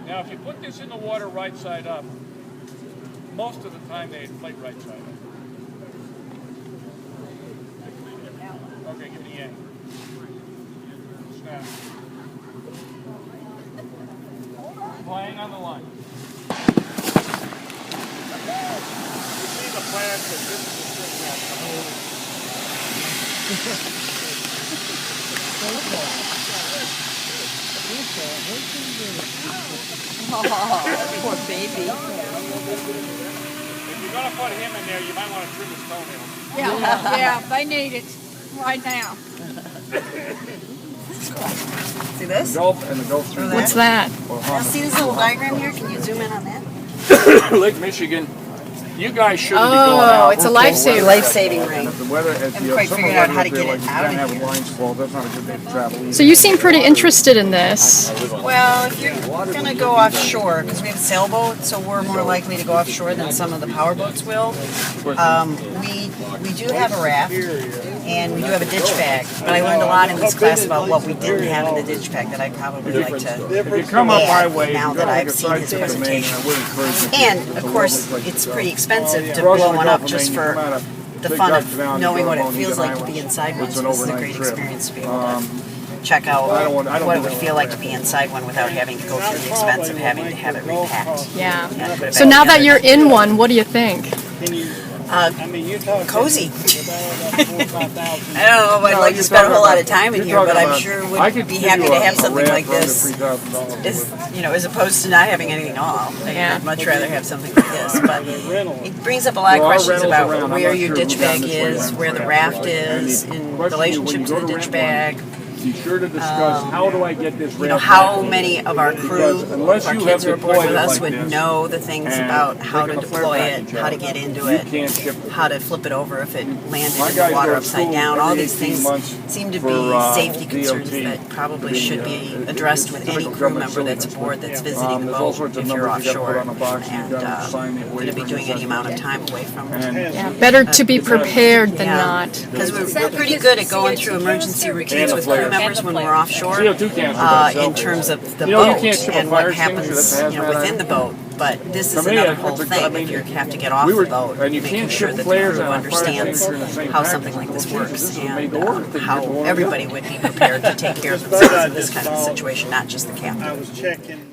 Now, if you put this in the water right side up, most of the time they inflate right side up. Okay, give me the yank. Snap. Playing on the line. You see the plan that this is the string Poor baby. If you're going to put him in there, you might want to trim his toenails. Yeah, they need it right now. See this? Gulp and the Gulf through that. What's that? Now see this little diagram here? Can you zoom in on that? Lake Michigan, you guys shouldn't be going out. Oh, it's a lifesaver. Life-saving ring. The weather, as Haven't you quite have figured summer out how to weather get up it there, out of you here. have lines fall. That's not a good day to travel either. So you seem pretty interested in this. Well, if you're going to go offshore, because we have a sailboat, so we're more likely to go offshore than some of the power boats will. We do have a raft, and we do have a ditch bag. But I learned a lot in this class about what we didn't have in the ditch bag that I'd probably like to If you come up my add way, now that I've seen his presentation. And, of course, it's pretty expensive to blow one up just for the fun of knowing what it feels like to be inside one. So this is a great experience to be able to check out what it would feel like to be inside one without having to go through the expense of having to have it repacked. Yeah. And put it So back now that together. you're in one, what do you think? Cozy. I don't know if I'd like to spend a whole lot of time in here, but I'm sure would be happy to have something like this. As opposed to not having anything at all. I'd much rather have something like this. But it brings up a lot of questions about where your ditch bag is, where the raft is in relationship to the ditch bag. Be sure to discuss how do I get this How many of our crew, unless our you kids have who are aboard with deployed it us, like would this, know the things and about how to taking a flare deploy it, package how to out, get into you it, can't ship it. how to flip it over if it landed My in the guys water go to upside school down. All every these 18 things months seem to be for, safety concerns DOT, that probably the, should be addressed with any typical crew government member that's buildings. aboard that's visiting the There's all boat sorts of if you're numbers you gotta offshore put on a box, and and you gotta sign the going to be waiver doing and any amount of time away from it. Yeah, better to be prepared than not. Because we're pretty good at going through emergency routines with crew members when we're offshore CO2 canister in terms of the you boat can't ship a and fire what happens extinguisher, that's a hazmat within item. the boat. But this is To me, another it's whole a- I thing. mean, If you have to get off we were- the boat, and you making can't sure ship that the flares crew and a fire understands extinguisher in the same how package. something like this Well, works Jesus, this is and made to order. They how get one. everybody would be prepared to take care of themselves in this kind of situation, not just the captain. I was checking